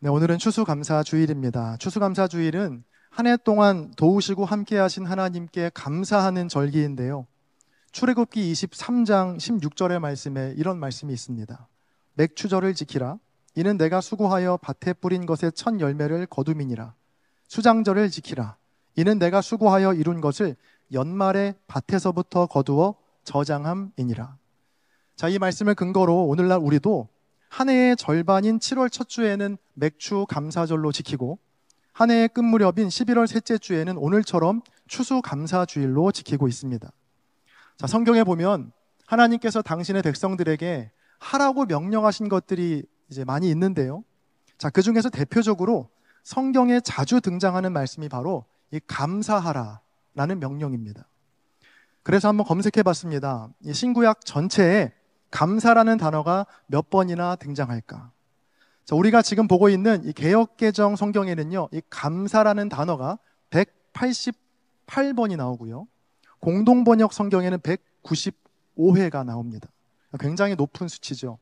네, 오늘은 추수감사주일입니다. 추수감사주일은 한 해 동안 도우시고 함께 하신 하나님께 감사하는 절기인데요. 출애굽기 23장 16절의 말씀에 이런 말씀이 있습니다. 맥추절을 지키라. 이는 내가 수고하여 밭에 뿌린 것의 첫 열매를 거둠이니라. 수장절을 지키라. 이는 내가 수고하여 이룬 것을 연말에 밭에서부터 거두어 저장함이니라. 자, 이 말씀을 근거로 오늘날 우리도 한 해의 절반인 7월 첫 주에는 맥추 감사절로 지키고 한 해의 끝 무렵인 11월 셋째 주에는 오늘처럼 추수 감사주일로 지키고 있습니다. 자, 성경에 보면 하나님께서 당신의 백성들에게 하라고 명령하신 것들이 이제 많이 있는데요. 자, 그 중에서 대표적으로 성경에 자주 등장하는 말씀이 바로 이 감사하라라는 명령입니다. 그래서 한번 검색해 봤습니다. 이 신구약 전체에 감사라는 단어가 몇 번이나 등장할까? 자, 우리가 지금 보고 있는 이 개역개정 성경에는요, 이 감사라는 단어가 188번이 나오고요. 공동번역 성경에는 195회가 나옵니다. 굉장히 높은 수치죠.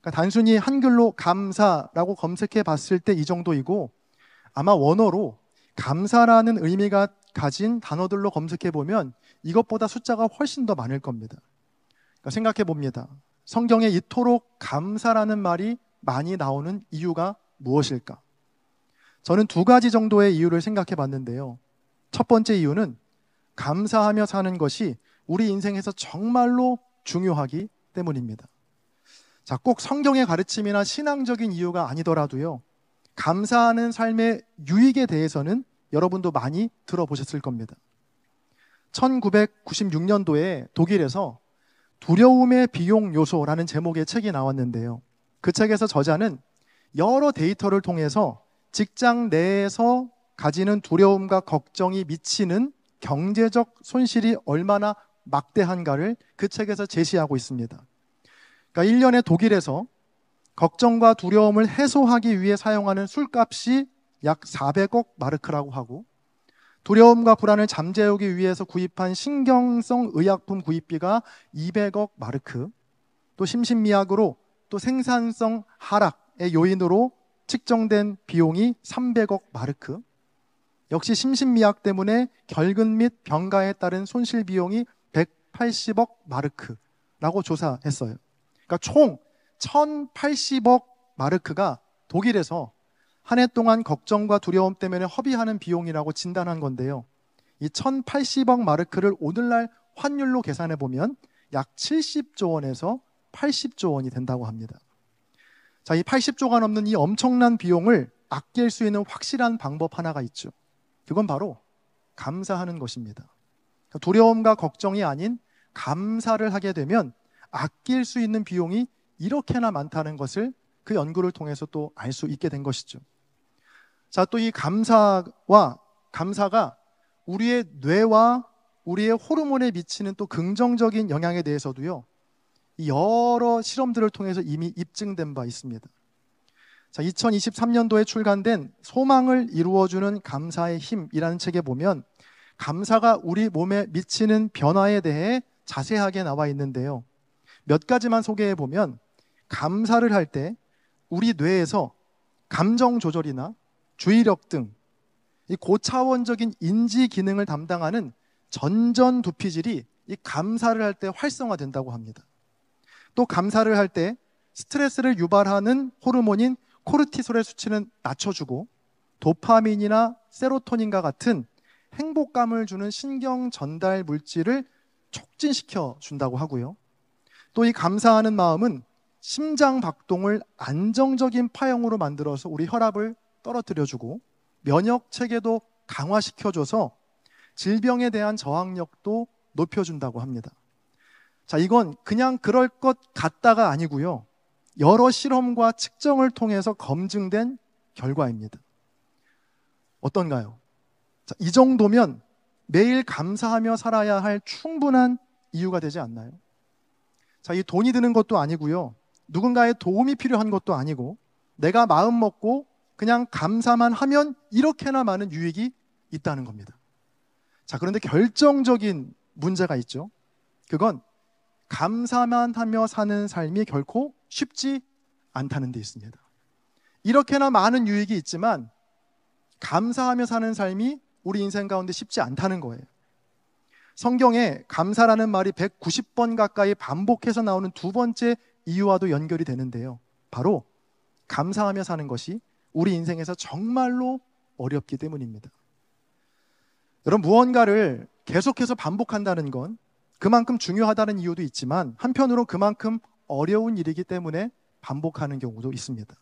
그러니까 단순히 한글로 감사라고 검색해 봤을 때 이 정도이고, 아마 원어로 감사라는 의미가 가진 단어들로 검색해 보면 이것보다 숫자가 훨씬 더 많을 겁니다. 그러니까 생각해 봅니다. 성경에 이토록 감사라는 말이 많이 나오는 이유가 무엇일까? 저는 두 가지 정도의 이유를 생각해 봤는데요. 첫 번째 이유는 감사하며 사는 것이 우리 인생에서 정말로 중요하기 때문입니다. 자, 꼭 성경의 가르침이나 신앙적인 이유가 아니더라도요, 감사하는 삶의 유익에 대해서는 여러분도 많이 들어보셨을 겁니다. 1996년도에 독일에서 두려움의 비용 요소라는 제목의 책이 나왔는데요. 그 책에서 저자는 여러 데이터를 통해서 직장 내에서 가지는 두려움과 걱정이 미치는 경제적 손실이 얼마나 막대한가를 그 책에서 제시하고 있습니다. 그러니까 1년에 독일에서 걱정과 두려움을 해소하기 위해 사용하는 술값이 약 400억 마르크라고 하고, 두려움과 불안을 잠재우기 위해서 구입한 신경성 의약품 구입비가 200억 마르크, 또 심신미약으로 또 생산성 하락의 요인으로 측정된 비용이 300억 마르크, 역시 심신미약 때문에 결근 및 병가에 따른 손실 비용이 180억 마르크라고 조사했어요. 그러니까 총 1080억 마르크가 독일에서 한 해 동안 걱정과 두려움 때문에 허비하는 비용이라고 진단한 건데요. 이 1080억 마르크를 오늘날 환율로 계산해 보면 약 70조 원에서 80조 원이 된다고 합니다. 자, 이 80조가 넘는 이 엄청난 비용을 아낄 수 있는 확실한 방법 하나가 있죠. 그건 바로 감사하는 것입니다. 두려움과 걱정이 아닌 감사를 하게 되면 아낄 수 있는 비용이 이렇게나 많다는 것을 그 연구를 통해서 또 알 수 있게 된 것이죠. 자, 또 이 감사가 우리의 뇌와 우리의 호르몬에 미치는 또 긍정적인 영향에 대해서도요, 여러 실험들을 통해서 이미 입증된 바 있습니다. 자, 2023년도에 출간된 소망을 이루어주는 감사의 힘이라는 책에 보면 감사가 우리 몸에 미치는 변화에 대해 자세하게 나와 있는데요. 몇 가지만 소개해 보면, 감사를 할 때 우리 뇌에서 감정 조절이나 주의력 등 이 고차원적인 인지 기능을 담당하는 전전두피질이 이 감사를 할 때 활성화된다고 합니다. 또 감사를 할 때 스트레스를 유발하는 호르몬인 코르티솔의 수치는 낮춰주고, 도파민이나 세로토닌과 같은 행복감을 주는 신경 전달 물질을 촉진시켜 준다고 하고요. 또 이 감사하는 마음은 심장 박동을 안정적인 파형으로 만들어서 우리 혈압을 떨어뜨려주고, 면역 체계도 강화시켜줘서 질병에 대한 저항력도 높여준다고 합니다. 자, 이건 그냥 그럴 것 같다가 아니고요, 여러 실험과 측정을 통해서 검증된 결과입니다. 어떤가요? 자, 이 정도면 매일 감사하며 살아야 할 충분한 이유가 되지 않나요? 자, 이 돈이 드는 것도 아니고요, 누군가의 도움이 필요한 것도 아니고, 내가 마음 먹고 그냥 감사만 하면 이렇게나 많은 유익이 있다는 겁니다. 자, 그런데 결정적인 문제가 있죠. 그건 감사만 하며 사는 삶이 결코 쉽지 않다는 데 있습니다. 이렇게나 많은 유익이 있지만 감사하며 사는 삶이 우리 인생 가운데 쉽지 않다는 거예요. 성경에 감사라는 말이 190번 가까이 반복해서 나오는 두 번째 이유와도 연결이 되는데요. 바로 감사하며 사는 것이 우리 인생에서 정말로 어렵기 때문입니다. 여러분, 무언가를 계속해서 반복한다는 건 그만큼 중요하다는 이유도 있지만 한편으로 그만큼 어려운 일이기 때문에 반복하는 경우도 있습니다.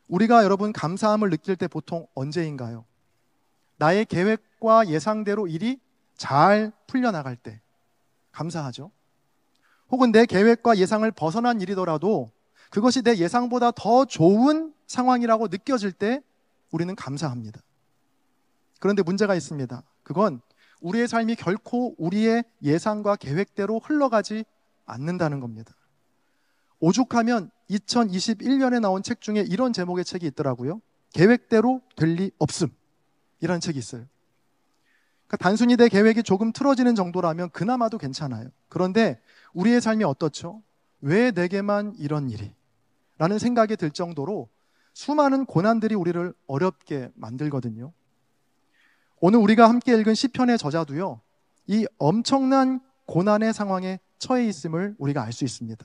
우리가 여러분 감사함을 느낄 때 보통 언제인가요? 나의 계획과 예상대로 일이 잘 풀려나갈 때 감사하죠. 혹은 내 계획과 예상을 벗어난 일이더라도 그것이 내 예상보다 더 좋은 상황이라고 느껴질 때 우리는 감사합니다. 그런데 문제가 있습니다. 그건 우리의 삶이 결코 우리의 예상과 계획대로 흘러가지 않는다는 겁니다. 오죽하면 2021년에 나온 책 중에 이런 제목의 책이 있더라고요. 계획대로 될 리 없음. 이라는 책이 있어요. 그러니까 단순히 내 계획이 조금 틀어지는 정도라면 그나마도 괜찮아요. 그런데 우리의 삶이 어떻죠? 왜 내게만 이런 일이? 라는 생각이 들 정도로 수많은 고난들이 우리를 어렵게 만들거든요. 오늘 우리가 함께 읽은 시편의 저자도요, 이 엄청난 고난의 상황에 처해 있음을 우리가 알 수 있습니다.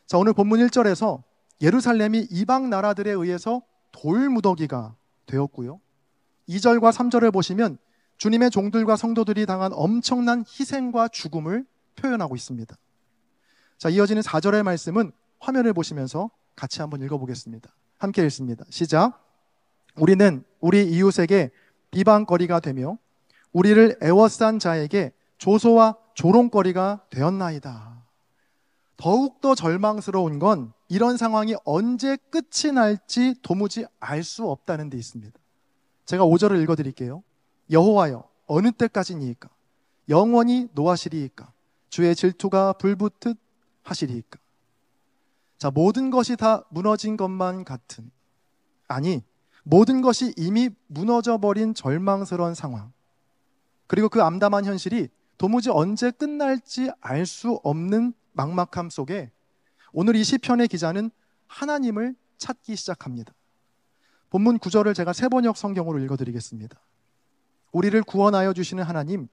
자, 오늘 본문 1절에서 예루살렘이 이방 나라들에 의해서 돌무더기가 되었고요. 2절과 3절을 보시면 주님의 종들과 성도들이 당한 엄청난 희생과 죽음을 표현하고 있습니다. 자, 이어지는 4절의 말씀은 화면을 보시면서 같이 한번 읽어보겠습니다. 함께 읽습니다. 시작. 우리는 우리 이웃에게 비방거리가 되며 우리를 애워싼 자에게 조소와 조롱거리가 되었나이다. 더욱더 절망스러운 건 이런 상황이 언제 끝이 날지 도무지 알 수 없다는 데 있습니다. 제가 5절을 읽어드릴게요. 여호와여, 어느 때까지니이까? 영원히 노하시리이까? 주의 질투가 불붙듯 하시리이까? 자, 모든 것이 다 무너진 것만 같은, 아니 모든 것이 이미 무너져버린 절망스러운 상황, 그리고 그 암담한 현실이 도무지 언제 끝날지 알 수 없는 막막함 속에 오늘 이 시편의 기자는 하나님을 찾기 시작합니다. 본문 9절을 제가 세번역 성경으로 읽어드리겠습니다. 우리를 구원하여 주시는 하나님,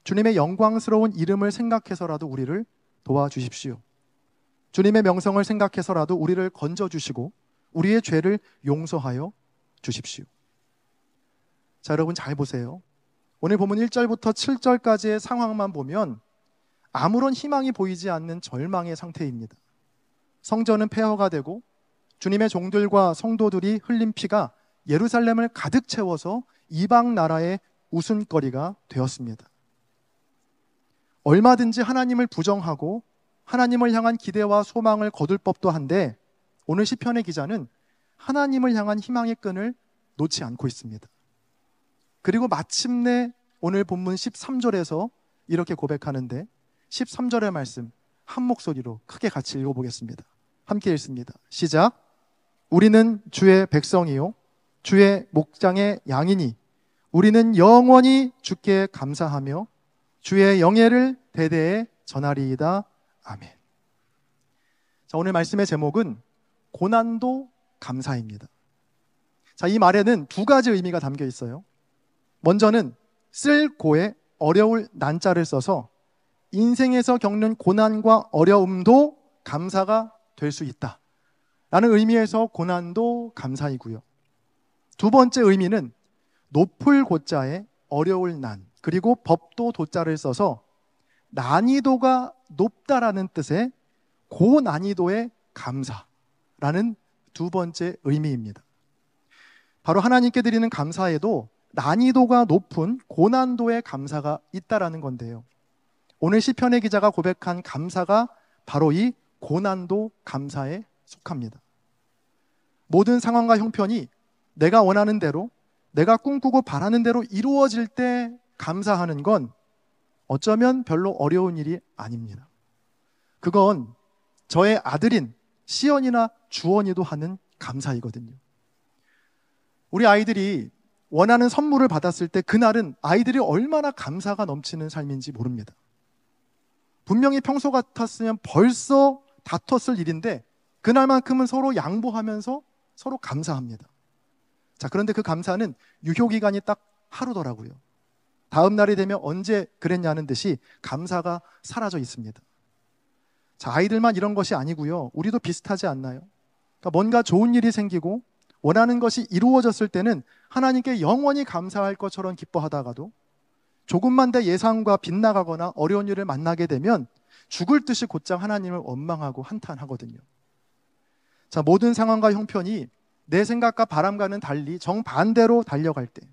주님의 영광스러운 이름을 생각해서라도 우리를 도와주십시오. 주님의 명성을 생각해서라도 우리를 건져주시고 우리의 죄를 용서하여 주십시오. 자, 여러분 잘 보세요. 오늘 본문 1절부터 7절까지의 상황만 보면 아무런 희망이 보이지 않는 절망의 상태입니다. 성전은 폐허가 되고 주님의 종들과 성도들이 흘린 피가 예루살렘을 가득 채워서 이방 나라의 웃음거리가 되었습니다. 얼마든지 하나님을 부정하고 하나님을 향한 기대와 소망을 거둘 법도 한데 오늘 시편의 기자는 하나님을 향한 희망의 끈을 놓지 않고 있습니다. 그리고 마침내 오늘 본문 13절에서 이렇게 고백하는데 13절의 말씀 한 목소리로 크게 같이 읽어보겠습니다. 함께 읽습니다. 시작. 우리는 주의 백성이요 주의 목장의 양이니 우리는 영원히 주께 감사하며 주의 영예를 대대에 전하리이다. 아멘. 자, 오늘 말씀의 제목은 고난도 감사입니다. 자, 이 말에는 두 가지 의미가 담겨 있어요. 먼저는 쓸 고에 어려울 난자를 써서 인생에서 겪는 고난과 어려움도 감사가 될 수 있다 라는 의미에서 고난도 감사이고요. 두 번째 의미는 높을 고자에 어려울 난, 그리고 법도 도자를 써서 난이도가 높다라는 뜻의 고난이도의 감사라는 두 번째 의미입니다. 바로 하나님께 드리는 감사에도 난이도가 높은 고난도의 감사가 있다라는 건데요. 오늘 시편의 기자가 고백한 감사가 바로 이 고난도 감사에 속합니다. 모든 상황과 형편이 내가 원하는 대로, 내가 꿈꾸고 바라는 대로 이루어질 때 감사하는 건 어쩌면 별로 어려운 일이 아닙니다. 그건 저의 아들인 시연이나 주원이도 하는 감사이거든요. 우리 아이들이 원하는 선물을 받았을 때 그날은 아이들이 얼마나 감사가 넘치는 삶인지 모릅니다. 분명히 평소 같았으면 벌써 다퉜을 일인데 그날만큼은 서로 양보하면서 서로 감사합니다. 자, 그런데 그 감사는 유효기간이 딱 하루더라고요. 다음 날이 되면 언제 그랬냐는 듯이 감사가 사라져 있습니다. 자, 아이들만 이런 것이 아니고요. 우리도 비슷하지 않나요? 그러니까 뭔가 좋은 일이 생기고 원하는 것이 이루어졌을 때는 하나님께 영원히 감사할 것처럼 기뻐하다가도 조금만 더 예상과 빗나가거나 어려운 일을 만나게 되면 죽을 듯이 곧장 하나님을 원망하고 한탄하거든요. 자, 모든 상황과 형편이 내 생각과 바람과는 달리 정반대로 달려갈 때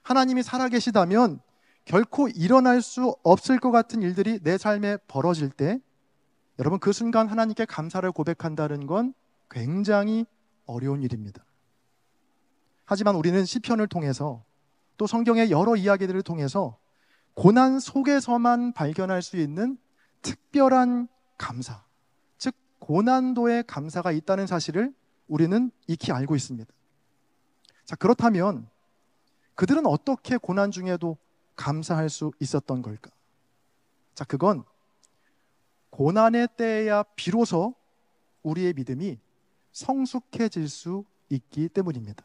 하나님이 살아계시다면 결코 일어날 수 없을 것 같은 일들이 내 삶에 벌어질 때 여러분, 그 순간 하나님께 감사를 고백한다는 건 굉장히 어려운 일입니다. 하지만 우리는 시편을 통해서 또 성경의 여러 이야기들을 통해서 고난 속에서만 발견할 수 있는 특별한 감사, 즉 고난도의 감사가 있다는 사실을 우리는 익히 알고 있습니다. 자, 그렇다면 그들은 어떻게 고난 중에도 감사할 수 있었던 걸까? 자, 그건 고난의 때에야 비로소 우리의 믿음이 성숙해질 수 있기 때문입니다.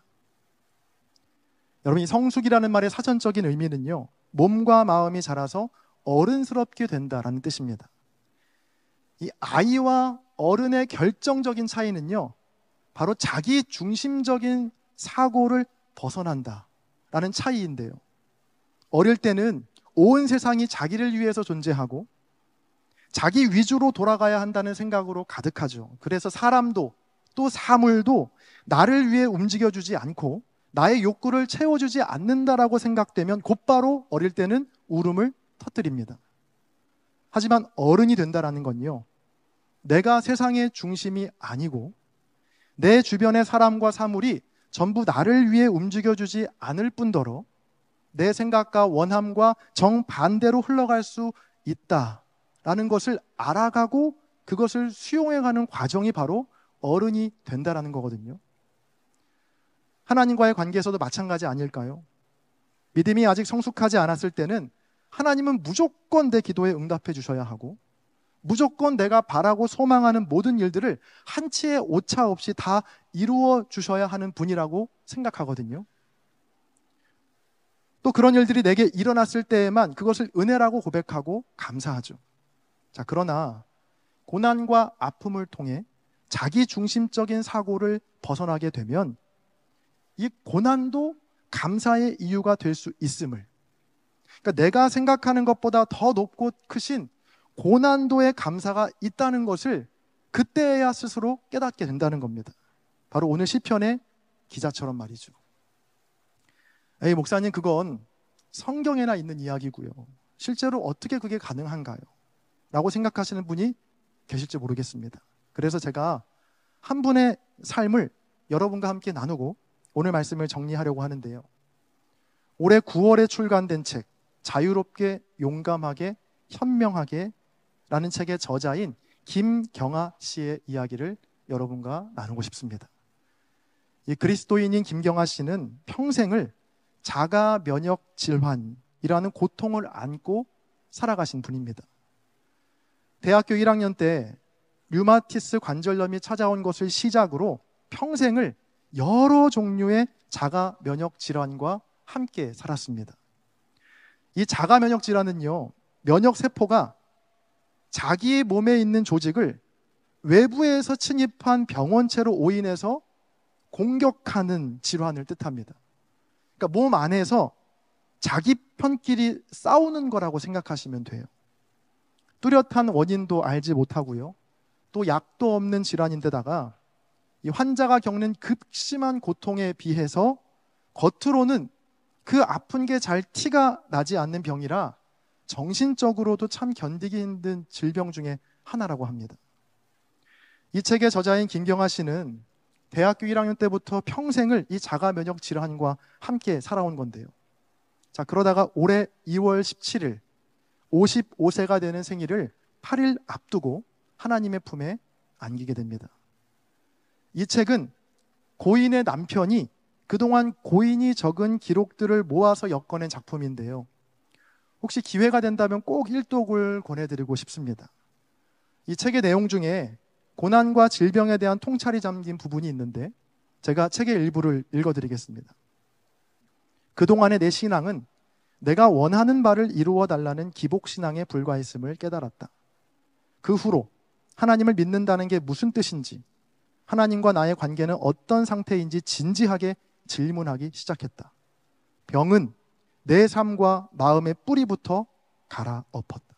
여러분, 이 성숙이라는 말의 사전적인 의미는요, 몸과 마음이 자라서 어른스럽게 된다라는 뜻입니다. 이 아이와 어른의 결정적인 차이는요, 바로 자기 중심적인 사고를 벗어난다라는 차이인데요. 어릴 때는 온 세상이 자기를 위해서 존재하고 자기 위주로 돌아가야 한다는 생각으로 가득하죠. 그래서 사람도 또 사물도 나를 위해 움직여주지 않고 나의 욕구를 채워주지 않는다라고 생각되면 곧바로 어릴 때는 울음을 터뜨립니다. 하지만 어른이 된다라는 건요, 내가 세상의 중심이 아니고 내 주변의 사람과 사물이 전부 나를 위해 움직여주지 않을 뿐더러 내 생각과 원함과 정반대로 흘러갈 수 있다라는 것을 알아가고 그것을 수용해가는 과정이 바로 어른이 된다라는 거거든요. 하나님과의 관계에서도 마찬가지 아닐까요? 믿음이 아직 성숙하지 않았을 때는 하나님은 무조건 내 기도에 응답해 주셔야 하고 무조건 내가 바라고 소망하는 모든 일들을 한치의 오차 없이 다 이루어 주셔야 하는 분이라고 생각하거든요. 또 그런 일들이 내게 일어났을 때에만 그것을 은혜라고 고백하고 감사하죠. 자, 그러나 고난과 아픔을 통해 자기 중심적인 사고를 벗어나게 되면 이 고난도 감사의 이유가 될 수 있음을, 그러니까 내가 생각하는 것보다 더 높고 크신 고난도의 감사가 있다는 것을 그때야 스스로 깨닫게 된다는 겁니다. 바로 오늘 시편의 기자처럼 말이죠. 에이, 목사님, 그건 성경에나 있는 이야기고요. 실제로 어떻게 그게 가능한가요? 라고 생각하시는 분이 계실지 모르겠습니다. 그래서 제가 한 분의 삶을 여러분과 함께 나누고 오늘 말씀을 정리하려고 하는데요. 올해 9월에 출간된 책 자유롭게 용감하게 현명하게 라는 책의 저자인 김경아 씨의 이야기를 여러분과 나누고 싶습니다. 이 그리스도인인 김경아 씨는 평생을 자가 면역 질환이라는 고통을 안고 살아가신 분입니다. 대학교 1학년 때 류마티스 관절염이 찾아온 것을 시작으로 평생을 여러 종류의 자가 면역 질환과 함께 살았습니다. 이 자가 면역 질환은요, 면역 세포가 자기 몸에 있는 조직을 외부에서 침입한 병원체로 오인해서 공격하는 질환을 뜻합니다. 그러니까 몸 안에서 자기 편끼리 싸우는 거라고 생각하시면 돼요. 뚜렷한 원인도 알지 못하고요, 또 약도 없는 질환인데다가 이 환자가 겪는 극심한 고통에 비해서 겉으로는 그 아픈 게 잘 티가 나지 않는 병이라 정신적으로도 참 견디기 힘든 질병 중에 하나라고 합니다. 이 책의 저자인 김경아 씨는 대학교 1학년 때부터 평생을 이 자가 면역 질환과 함께 살아온 건데요. 자, 그러다가 올해 2월 17일 55세가 되는 생일을 8일 앞두고 하나님의 품에 안기게 됩니다. 이 책은 고인의 남편이 그동안 고인이 적은 기록들을 모아서 엮어낸 작품인데요. 혹시 기회가 된다면 꼭 일독을 권해드리고 싶습니다. 이 책의 내용 중에 고난과 질병에 대한 통찰이 담긴 부분이 있는데 제가 책의 일부를 읽어드리겠습니다. 그동안의 내 신앙은 내가 원하는 바를 이루어 달라는 기복신앙에 불과했음을 깨달았다. 그 후로 하나님을 믿는다는 게 무슨 뜻인지, 하나님과 나의 관계는 어떤 상태인지 진지하게 질문하기 시작했다. 병은 내 삶과 마음의 뿌리부터 갈아엎었다.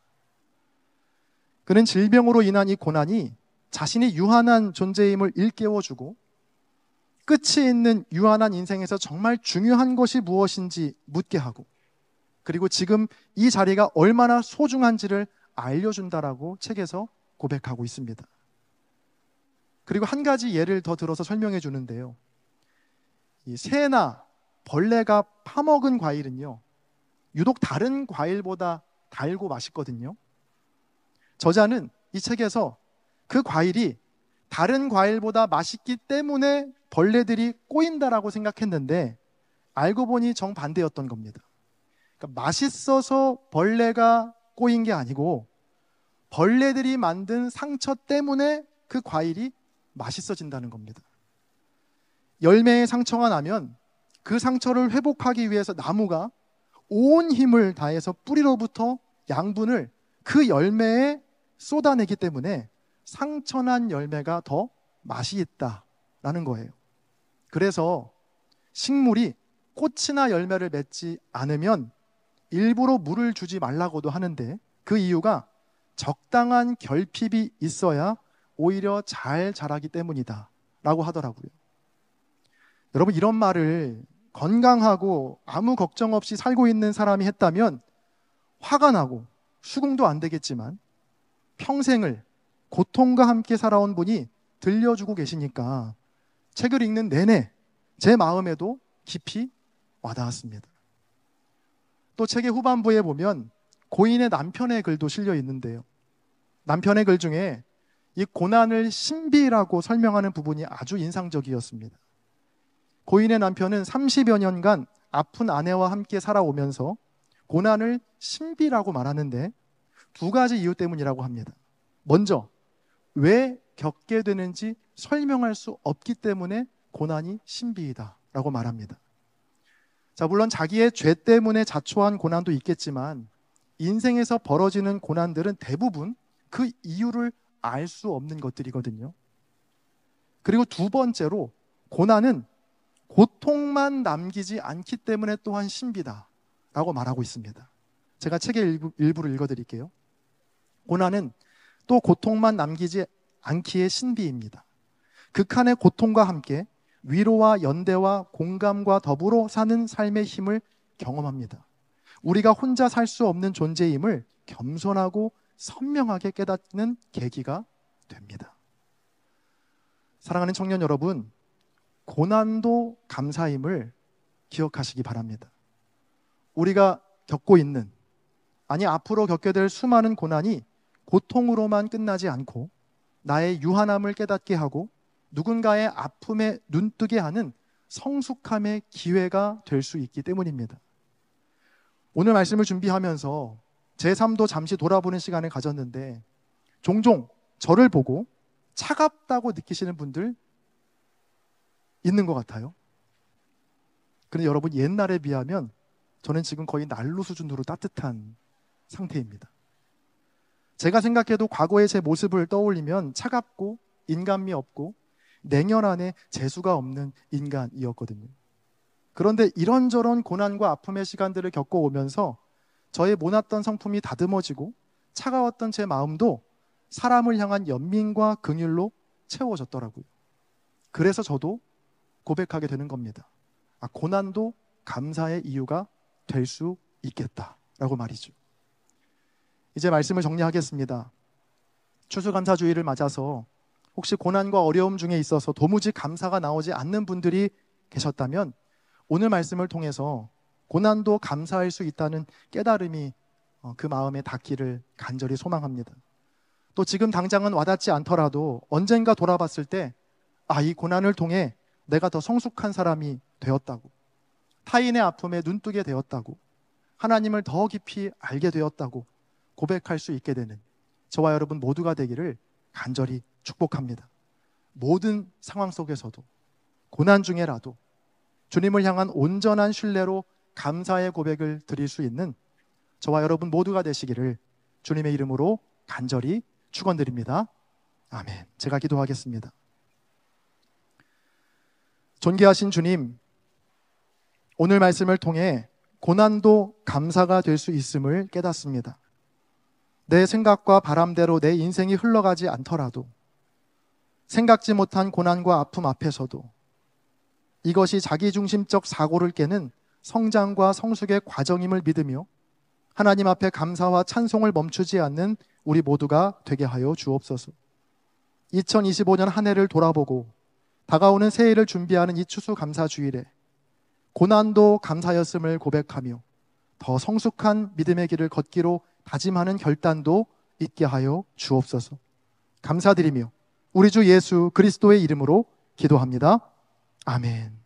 그는 질병으로 인한 이 고난이 자신이 유한한 존재임을 일깨워주고 끝이 있는 유한한 인생에서 정말 중요한 것이 무엇인지 묻게 하고, 그리고 지금 이 자리가 얼마나 소중한지를 알려준다라고 책에서 고백하고 있습니다. 그리고 한 가지 예를 더 들어서 설명해 주는데요. 이 새나 벌레가 파먹은 과일은요, 유독 다른 과일보다 달고 맛있거든요. 저자는 이 책에서 그 과일이 다른 과일보다 맛있기 때문에 벌레들이 꼬인다라고 생각했는데 알고 보니 정반대였던 겁니다. 그러니까 맛있어서 벌레가 꼬인 게 아니고 벌레들이 만든 상처 때문에 그 과일이 맛있어진다는 겁니다. 열매에 상처가 나면 그 상처를 회복하기 위해서 나무가 온 힘을 다해서 뿌리로부터 양분을 그 열매에 쏟아내기 때문에 상처난 열매가 더 맛이 있다라는 거예요. 그래서 식물이 꽃이나 열매를 맺지 않으면 일부러 물을 주지 말라고도 하는데, 그 이유가 적당한 결핍이 있어야 오히려 잘 자라기 때문이다 라고 하더라고요. 여러분, 이런 말을 건강하고 아무 걱정 없이 살고 있는 사람이 했다면 화가 나고 수긍도 안 되겠지만, 평생을 고통과 함께 살아온 분이 들려주고 계시니까 책을 읽는 내내 제 마음에도 깊이 와닿았습니다. 또 책의 후반부에 보면 고인의 남편의 글도 실려 있는데요. 남편의 글 중에 이 고난을 신비라고 설명하는 부분이 아주 인상적이었습니다. 고인의 남편은 30여 년간 아픈 아내와 함께 살아오면서 고난을 신비라고 말하는데 두 가지 이유 때문이라고 합니다. 먼저, 왜 겪게 되는지 설명할 수 없기 때문에 고난이 신비이다 라고 말합니다. 자, 물론 자기의 죄 때문에 자초한 고난도 있겠지만 인생에서 벌어지는 고난들은 대부분 그 이유를 알 수 없는 것들이거든요. 그리고 두 번째로, 고난은 고통만 남기지 않기 때문에 또한 신비다 라고 말하고 있습니다. 제가 책의 일부를 읽어드릴게요. 고난은 또 고통만 남기지 않기에 신비입니다. 극한의 고통과 함께 위로와 연대와 공감과 더불어 사는 삶의 힘을 경험합니다. 우리가 혼자 살 수 없는 존재임을 겸손하고 선명하게 깨닫는 계기가 됩니다. 사랑하는 청년 여러분, 고난도 감사임을 기억하시기 바랍니다. 우리가 겪고 있는, 아니 앞으로 겪게 될 수많은 고난이 고통으로만 끝나지 않고 나의 유한함을 깨닫게 하고 누군가의 아픔에 눈뜨게 하는 성숙함의 기회가 될 수 있기 때문입니다. 오늘 말씀을 준비하면서 제 삶도 잠시 돌아보는 시간을 가졌는데 종종 저를 보고 차갑다고 느끼시는 분들 있는 것 같아요. 그런데 여러분, 옛날에 비하면 저는 지금 거의 난로 수준으로 따뜻한 상태입니다. 제가 생각해도 과거의 제 모습을 떠올리면 차갑고 인간미 없고 냉연 안에 재수가 없는 인간이었거든요. 그런데 이런저런 고난과 아픔의 시간들을 겪어오면서 저의 모났던 성품이 다듬어지고 차가웠던 제 마음도 사람을 향한 연민과 긍휼로 채워졌더라고요. 그래서 저도 고백하게 되는 겁니다. 고난도 감사의 이유가 될 수 있겠다라고 말이죠. 이제 말씀을 정리하겠습니다. 추수감사주의를 맞아서 혹시 고난과 어려움 중에 있어서 도무지 감사가 나오지 않는 분들이 계셨다면 오늘 말씀을 통해서 고난도 감사할 수 있다는 깨달음이 그 마음에 닿기를 간절히 소망합니다. 또 지금 당장은 와닿지 않더라도 언젠가 돌아봤을 때 이 고난을 통해 내가 더 성숙한 사람이 되었다고, 타인의 아픔에 눈뜨게 되었다고, 하나님을 더 깊이 알게 되었다고 고백할 수 있게 되는 저와 여러분 모두가 되기를 간절히 축복합니다. 모든 상황 속에서도 고난 중에라도 주님을 향한 온전한 신뢰로 감사의 고백을 드릴 수 있는 저와 여러분 모두가 되시기를 주님의 이름으로 간절히 축원드립니다. 아멘. 제가 기도하겠습니다. 존귀하신 주님, 오늘 말씀을 통해 고난도 감사가 될 수 있음을 깨닫습니다. 내 생각과 바람대로 내 인생이 흘러가지 않더라도, 생각지 못한 고난과 아픔 앞에서도 이것이 자기중심적 사고를 깨는 성장과 성숙의 과정임을 믿으며 하나님 앞에 감사와 찬송을 멈추지 않는 우리 모두가 되게 하여 주옵소서. 2025년 한 해를 돌아보고 다가오는 새해를 준비하는 이 추수감사주일에 고난도 감사였음을 고백하며 더 성숙한 믿음의 길을 걷기로 다짐하는 결단도 있게 하여 주옵소서. 감사드리며 우리 주 예수 그리스도의 이름으로 기도합니다. 아멘.